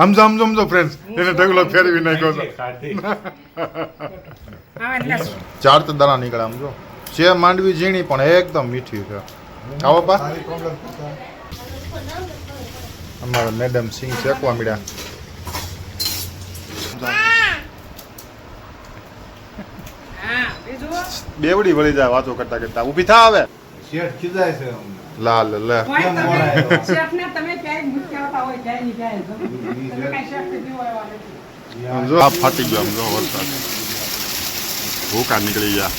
સમજો ફ્રેન્ડ્સ એને ઢગલો ફેરવી નાખ્યો છે. ચાર તો દાણા નીકળે આમ જો છે માંડવી ઝીણી પણ એકદમ મીઠી છે. આવો પા અમારા મેડમ સિંગ શેકવા મળ્યા. બેવડી વળી જાય વાતો કરતા કરતા ઊભી થા આવે શેઠ ખીજાય છે લાલ લે જો આ ફાટી ગયો આમ જો વરસાદ ભૂકા નીકળી ગયા.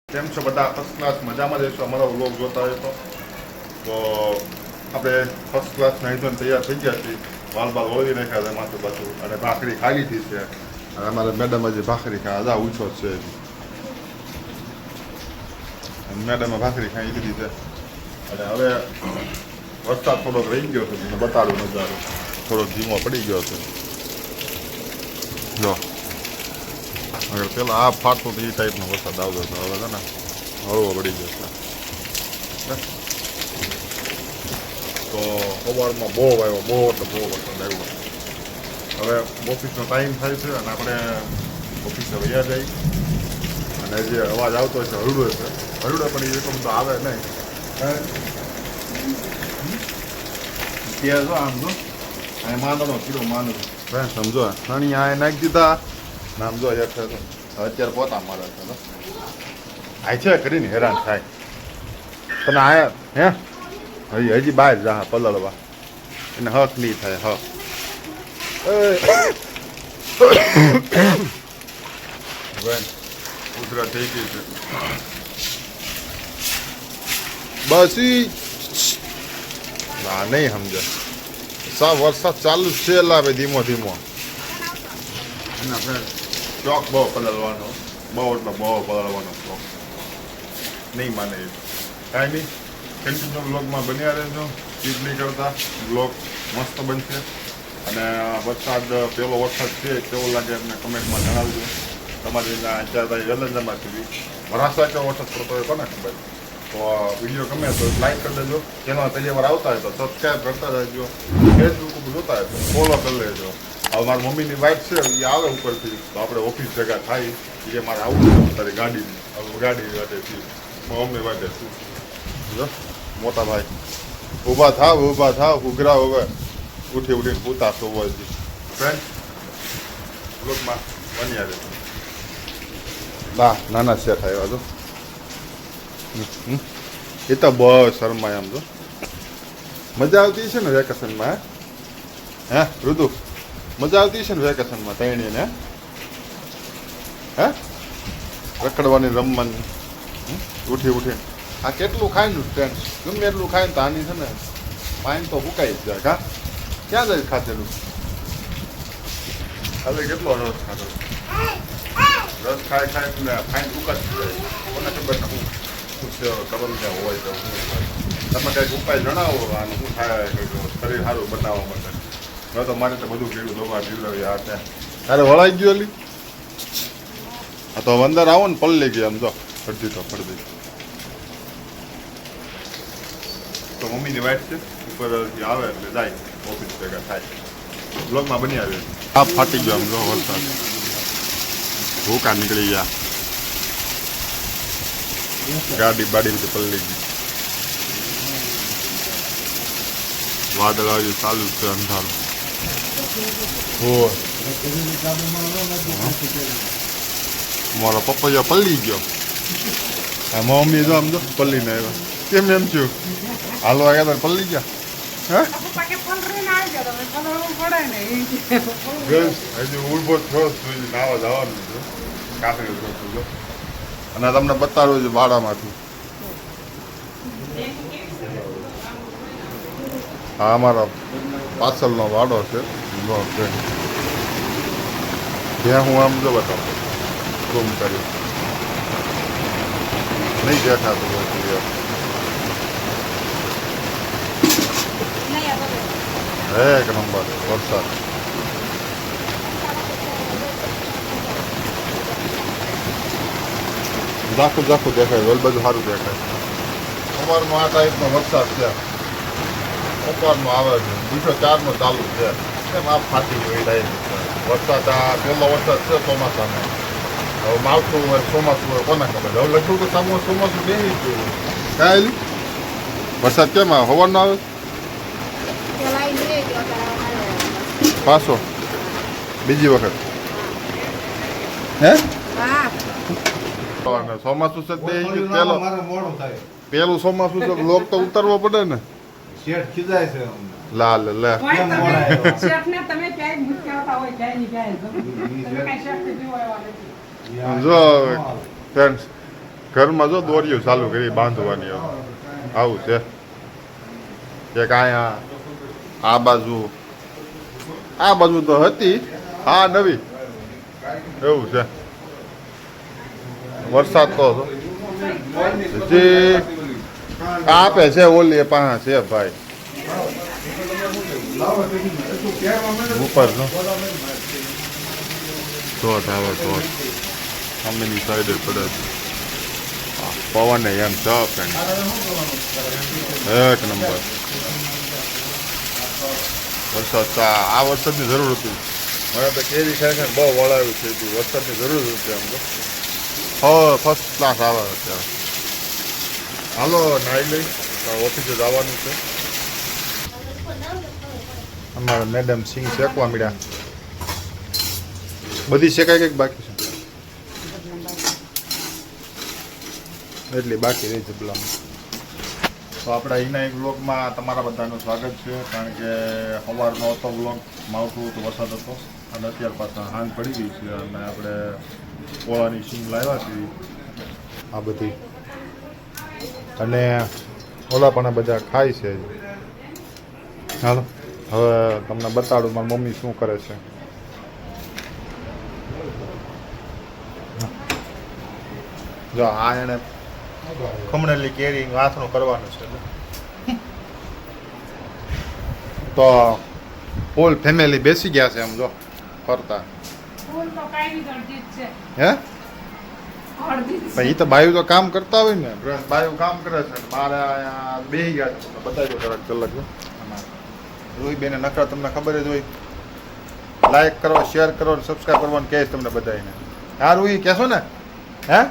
કેમ છો બધા? ફર્સ્ટ ક્લાસ મજામાં રહેશો. અમારો વ્લોગ જોતા હોય તો આપણે ફર્સ્ટ ક્લાસ નહીં તો તૈયાર થઈ ગયા છીએ. વાલ બાલ વળી નાખ્યા છે માથું પાછું અને ભાખરી ખાઈ લીધી છે. અને અમારા મેડમ હજી ભાખરી ખાય અદા ઊંચો છે. મેડમે ભાખરી ખાઈ લીધી છે અને હવે વરસાદ થોડોક રહી ગયો છે. તમને બતાડું નજારો થોડોક ધીમો પડી ગયો છે. જો અગર પેલા આ ફાટતો તો એ ટાઈપનો વરસાદ આવતો હતો. હવે છે ને હળવો પડી ગયો છે. તો સવારમાં બહુ આવ્યો, બહુ એટલે બહુ વરસાદ આવ્યો. હવે ઓફિસનો ટાઈમ થાય છે અને આપણે ઓફિસે વયા જઈ અને જે અવાજ આવતો હોય છે હરડો છે. હરડો પણ એ એકમ તો આવે નહીં. ત્યાં જો આમ જો અહીં માંદણો કીડો માંડવો ભાઈ સમજો સણી આ નાખી દીધા ને આમ જો અત્યારે પોતા મારે છે આ છે કરીને હેરાન થાય. તને આયા હે હજી બહાર જા પલળવા એને હક નહીં થાય. હક ઉધરા થઈ ગઈ છે બસ ના નહીં સમજે. સા વરસાદ ચાલુ જ છે લાવે ધીમો ધીમો. શોખ બહુ પલળવાનો, બહુ એટલે બહુ પલળવાનો શોખ. નહીં માને એ કાંઈ નહીં. કન્ટિન્યુ બ્લોગમાં બન્યા રહેજો. સ્કીપ નહીં કરતા. બ્લોગ મસ્ત બનશે. અને વરસાદ પેલો વરસાદ છે કેવો લાગે એમને કમેન્ટમાં જણાવજો. તમારી અત્યારે ગલંજામાં સુધી વરાસા કેવો વરસાદ પડતો હોય કોને ખબર. તો વિડીયો ગમે તો લાઈક કરી દેજો. ચેનલ પહેલી વાર આવતા હોય તો સબસ્ક્રાઈબ કરતા રહેજો. ફેસબુક ઉપર જોતા હોય તો ફોલો કરી લેજો. હવે મારી મમ્મીની વાઇફ છે એ આવે ઉપરથી તો આપણે ઓફિસ ભેગા થાય. એ મારે આવું તારી ગાડીની ગાડી વાટેથી મમ્મી વાટે જો મોટા ભાઈ ઊભા થાવ ઉઘરા હવે ઉઠીને પૂતા સોવાથી ફ્રેન્ડ બ્લોગમાં બન્યા રહે. બા નાના શેઠ આવ્યા તો એ તો બહુ શરમાય આમ તો. મજા આવતી છે ને વેકેશનમાં? હે ઋતુ મજા આવતી છે ને વેકેશનમાં તૈણીને? હે રખડવાની રમવાની ઉઠી આ કેટલું ખાય ને ફ્રેન્ડ ગમે એટલું ખાય ને તો આની છે ને પાણી તો ફૂકાઈ જ જાય. કા ક્યાં જાય ખાધેલું? હવે કેટલો રસ ખાધો? રસ ખાય ને ખાઈને ફૂકાતી જાય. કોને ખબર ને હું ખબર ત્યાં હોય તો તમે કંઈક ઉપાય જણાવો આનું શું થાય શરીર સારું બનાવવા માટે. હવે તો મારે તો બધું પીવું દોવા પીવડાવી આ ત્યાં તારે વળાઈ ગયું એલી. હા તો અંદર આવો ને પલ્લી ગઈ આમ જો ફરતી તો મમ્મીની વાઈફ છે ઉપર આવે એટલે જાય ઓફિસ ભેગા થાય. બ્લોગમાં બની આવે. આ ફાટી ગયો આમ જો વરસાદ ભૂકા નીકળી ગયા. ગાડી બાડી પલ્લી ગઈ. વાદળ આવ્યું ચાલુ છે અંધારું. મારો પપ્પા પલ્લી ગયો. મમ્મી જો આમ જો પલ્લી ને આવ્યા. કેમ એમ થયું? હાલવા ગયા પલ્લી ગયા. હે હજી ઉભો થયો નાવા જવાનું છે કાકડી જો. અને તમને બતાડું છે ભાડામાંથી. હા અમારા પાછળનો વાડો છે. ત્યાં હું આમ જો બતાવું રૂમ કરી નહીં દેખાતું એક નંબર વરસાદ. ઝાખું દેખાય ઓલ બધું સારું દેખાય. અમારમાં આ ટાઈપનો વરસાદ છે. સવારનો આવે છે બીજો 4નો ચાલુ છે એમ આ ફાટી ગઈ થાય છે વરસાદ આ પહેલો વરસાદ છે ચોમાસાનો હવે માવઠું હોય ચોમાસું હોય કોને ખબર હવે લગભગ તો ચોમાસું બેસી ગયું કાંઈ વરસાદ કેમ આવે હવાનો આવે પાછો બીજી વખત હે ચોમાસું છે બે પેલું ચોમાસું છે લોક તો ઉતારવો પડે ને શેઠ ખીજાય છે લાલ લે જો ફ્રેન્ડ્સ ઘરમાં જો દોરીઓ ચાલુ કરી બાંધવાની આવું છે એક અહીંયા આ બાજુ તો હતી હા નવી એવું છે વરસાદ તો જે આપે છે ઓલી પાસે છે ભાઈ ઉપર નો ધોધ આવે ધોધ સામેની સાઈડે પડે પવન એમ છે એક નંબર વરસાદ આ વરસાદની જરૂર હતી મને તો કેરી ખાય છે બહુ વળાવ્યું છે વરસાદની જરૂર હતી આમ તો ફર્સ્ટ ક્લાસ આવે અત્યારે હાલો નાઈ લઈ ઓફિસે જવાનું છે અમારા મેડમ સિંગ શેકવા મળ્યા બધી શેકાય કંઈક બાકી છે એટલી બાકી રહી છે પેલા તો આપણા એના એક વ્લોગમાં તમારા બધાનું સ્વાગત છે કારણ કે સવારનો હતો વ્લોગ માવઠું તો વરસાદ હતો અને અત્યાર પાછા હાંજ પડી ગઈ છે અને આપણે ઓળાની સિંગ લાવ્યા છીએ આ બધી અને ઓલા પણ બધા ખાય છે હાલો હવે તમને બતાડું મારી મમ્મી શું કરે છે જો આ એને ખમણેલી કેરી હાથનું કરવાનું છે તો ફૂલ ફેમિલી બેસી ગયા છે એમ જો ફરતા હે એ તો બાયુ તો કામ કરતા હોય ને બાયુ કામ કરે છે મારે અહીંયા બેસી ગયા છે બતાવી દો કલાક રોહી બેને નકરા તમને ખબર જ હોય લાઈક કરો શેર કરો સબસ્ક્રાઈબ કરવાનું કહે તમને બધાને હા રોહી કહેશો ને હે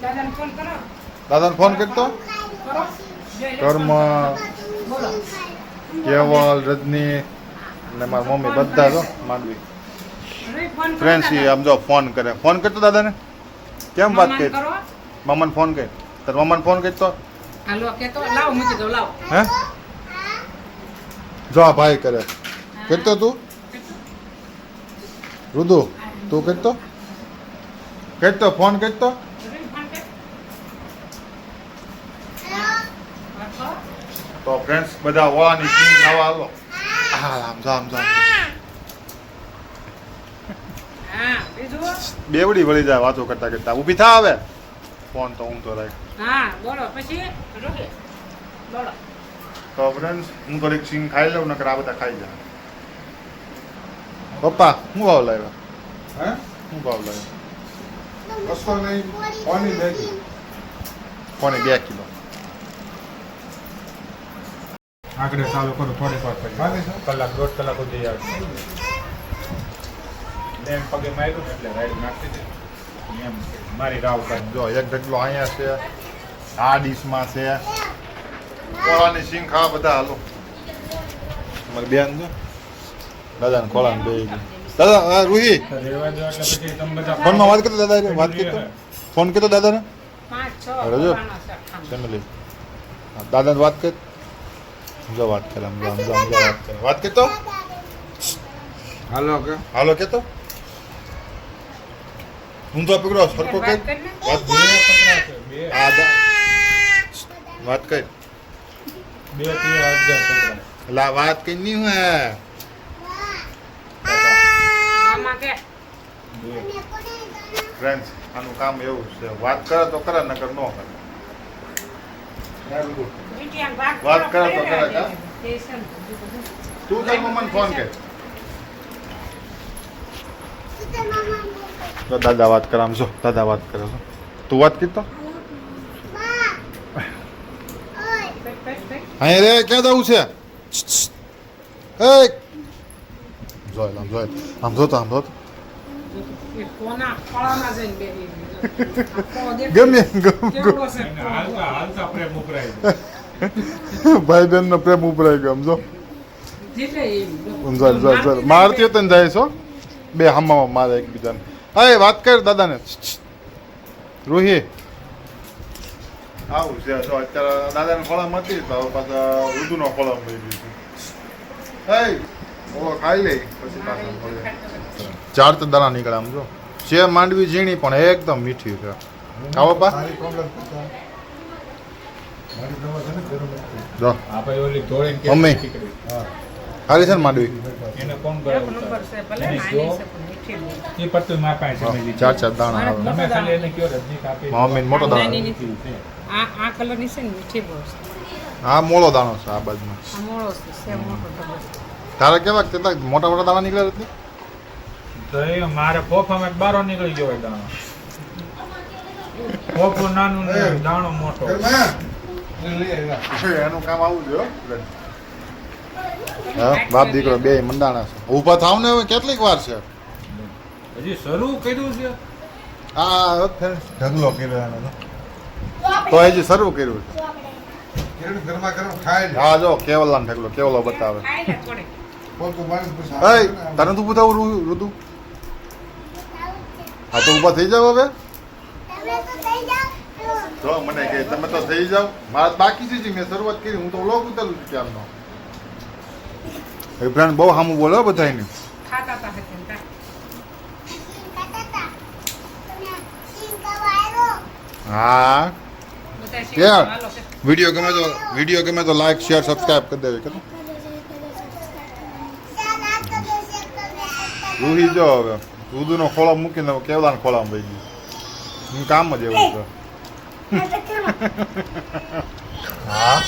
દાદાને ફોન કરતો કર્મ કેવલ રજની અને મારી મમ્મી બધા તો માંડવી ફ્રેન્ડ્સ આમ જો ફોન કરે ફોન કરતો દાદાને કેમ વાત કરી મમ્માને ફોન કરી તાર મમ્માને ફોન કરતો હે જો આ ભાઈ કરે કરતો તું રુદુ તું કરતો ફોન કરતો તો ફ્રેન્ડ્સ બધા ઓળાની સિંગ ખાવા હાલો આમ બેવડી વળી જાય વાતો કરતા કરતા ઊભી થા આવે ફોન તો હું તો રાખ તો ફ્રેન્ડ્સ હું તો એક સિંગ ખાઈ લઉં નકર આ બધા ખાઈ જાય પપ્પા શું ભાવ લાવ્યા હે શું ભાવ લાવ્યા કશો નહીં કોની 2 કિલો આગળ ચાલુ કરો થોડીક વાર પછી કલાક 1.5 કલાક સુધી આવશે બેન પગે માર્યું એટલે રાઈડ નાખી દે એમ મારી રાવ કાઢ જો એક ઢગલો અહીંયા છે આ ડીશમાં છે કોળાની સિંગ ખાવા બધા હાલો મારી બેન છે દાદાને કોળાને બે દાદા રૂહી ફોનમાં વાત કરતો દાદા વાત કરતો ફોન કરતો દાદાને રજો ફેમિલી દાદાને વાત કર જો વાત કરે વાત કરતો હાલો કેતો હું તો પકડો સરખો કર વાત કર લા વાત કઈ નહીં હે ફ્રેન્ડ્સ આનું કામ એવું છે વાત કરે તો કરે નકર ન કરે વાત કરે તો કરે તું તાર મમ્માને ફોન કર તો દાદા વાત કરામ છો દાદા વાત કરે છો તું વાત કરતો અહીંયા રે ક્યાં જવું છે એ જોઈ આમ જોતો એ કોના ખળામાં જઈને બેઠી છે. આખો દેખાય. ગમે કેવડો છે એને કોણ. હાલતા હાલતા પ્રેમ ઉભરાય છે. ભાઈ બેન નો પ્રેમ ઉપરાઈ ગયો સમજો જેટલે એમ. ચાલ મારતી તને જાય છો બે હમામાં મારે એકબીજાને હા વાત કર દાદાને રૂહી આવું છે જો અત્યારે દાદાને ખોળામાં હતી તો હવે પાછા ઋતુનો ખોળામાં લઈ ગયું છે હે ઓ ખાઈ લે પછી પાછા ખોળે. ચાર તો દાણા નીકળે આમ જો છે માંડવી ઝીણી પણ એકદમ મીઠી છે આવો પા મારી problem પૂછો. મારી દવા છે ને ગરમ હતી. જો આપણે ઓલી ધોળીને મમ્મી. કેવી નીકળી. સારી છે ને માંડવી એને કોણ એક કરાવું નંબર છે ભલે એની નાની જો. છે પણ મીઠી બહુ. એ પત્તું માં પાસે સમજી ચાર ચાર દાણા આવે તમે ખાલી એને કયો રજની કાપી મમ્મીને મોટો દાણો નાની નથી. આ કલરની છે ને મીઠી બહુ છે. હા મોળો દાણો છે આ બાજુમાં આ મોળો છે સેમ મોટો ડબો છે. તારે કેવા કેટલા મોટા મોટા દાણા નીકળ્યા નથી તો એ મારે પોફામાં એક બારો નીકળી ગયો હોય દાણો પોફો નાનું ને દાણો મોટો એનું કામ આવું છે હો. હા બાપ દીકરો બે મંડાણા છે ઊભા થાવ ને હવે કેટલીક વાર છે હજી શરૂ કર્યું છે આ ઢગલો કર્યો એનો તો હજી શરૂ કર્યું છે ગરમા ગરમ ખાય હા જો કેવલાનો ઢગલો કેવલો બતાવે ખાઈ લે થોડી. એ તને તું બતાવું ઋતુ હા તો ઊભા થઈ જાવ હવે જો મને કે તમે તો થઈ જાવ મારા બાકી છે મેં શરૂઆત કરી હું તો વ્લોગ ઉતારું છું ક્યારનો એ ફ્રેન્ડ બહુ સામું બોલો બધાને ખાતા તા હશે ને તા. હા બધા શીખો, યાર હાલો કે. વિડીયો ગમે તો લાઈક શેર સબસ્ક્રાઇબ કરી દેવી કે રૂહી જો હવે દૂધનો ખોળો મૂકીને હવે કેવલાનો ખોળામાં વહી ગયું હું કામ જ એવું છે હા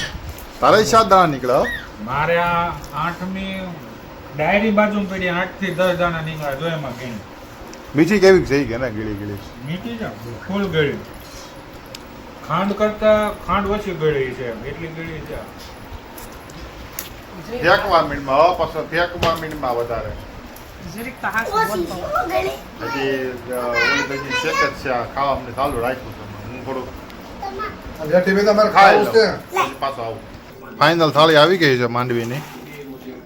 તારે 7 દાણા નીકળ્યા હો. મારે આ 8મી ડાયરી બાજુ પડી 8 થી 10 દાણા નીકળ્યા જો એમાં ગઈ મીઠી કેવી છે કે ને ગીળી ગીળી મીઠી છે ફૂલ ગળી ખાંડ કરતા ખાંડ ઓછી ગળી છે એટલી ગળી છે ફેંકવા મીણમાં હવે પાછો ફેંકવા મીણમાં વધારે જરીક તો હાથ બોલતો હોય. હજી ઓલી શેક જ છે આ ખાવા અમને ચાલુ રાખ્યું છે હું થોડુંક ખાઈ લઉં પછી પાછો આવું ફાઇનલ થાળી આવી ગઈ છે માંડવીની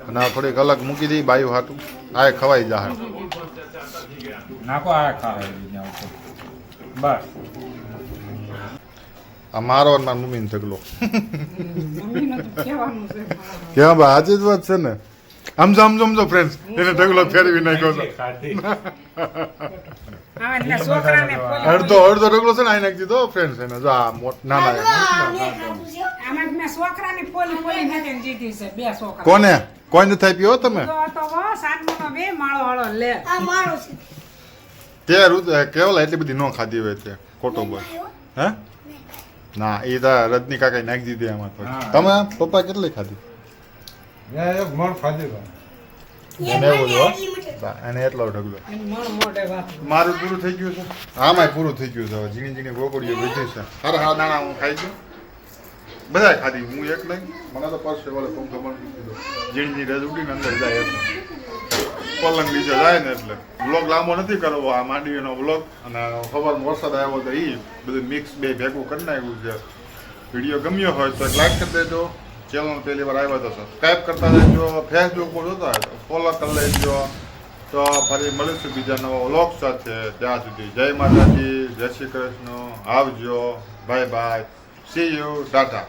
અને આ થોડીક અલગ મૂકી દઈ બાયું હાટું આ ખવાઈ જાય નાખો આ ખાવા બસ આ મારો અને મારી મમ્મીને ઢગલો મમ્મીને તો કહેવાનું છે. કેમ ભાઈ આજે જ વાત છે ને સમજો ફ્રેન્ડ્સ એને ઢગલો ફેરવી નાખ્યો છે ખાધી હવે એના છોકરાને ફોલી અડધો ઢગલો છે ને અહીં નાખી દીધો ફ્રેન્ડ્સ એને જો આ નાના આમાં મેં છોકરાની ફોલી નાખીને જીતી છે બે છોકરા. કોઈ નથી આપ્યો હો તમે તો સાતમાનો બે માળો હળો લે. તે કેવલા એટલી બધી ન ખાધી હોય તે ખોટો બોલ હે ના એ તો રજની કાકા નાખી દીધી આમાં તો હા. તમે પપ્પા કેટલી ખાધી એને એવું હો એને એટલો ઢગલો એનું મણ મોઢે વાત. મારું પૂરું થઈ ગયું છે આમાંય પૂરું થઈ ગયું છે હવે ઝીણી ઝીણી ગોગડીઓ બધી છે હા દાણા હું ખાઈ ગયો બધા ખાધી હું એક લઈ મને તો પરસે વાળે પંખો પણ દીધો ઝીણી ઝીણી રજ ઉડીને અંદર જાય એટલે પલંગ નીચે જાય ને એટલે વ્લોગ લાંબો નથી કરવો આ માંડવીનો વ્લોગ અને સવારમાં વરસાદ આવ્યો તો એ બધું મિક્સ બે ભેગું કરી નાખ્યું છે વિડીયો ગમ્યો હોય તો લાઈક કરી દેજો ચેનલ પહેલી વાર આવ્યો તો સબસ્ક્રાઈબ કરતા રહેજો ફેસબુક પર જોતા હોય તો ફોલો કરી લેજો તો ફરી મળીશું બીજા નવા વ્લોગ સાથે ત્યાં સુધી જય માતાજી જય શ્રી કૃષ્ણ આવજો bye bye see you tata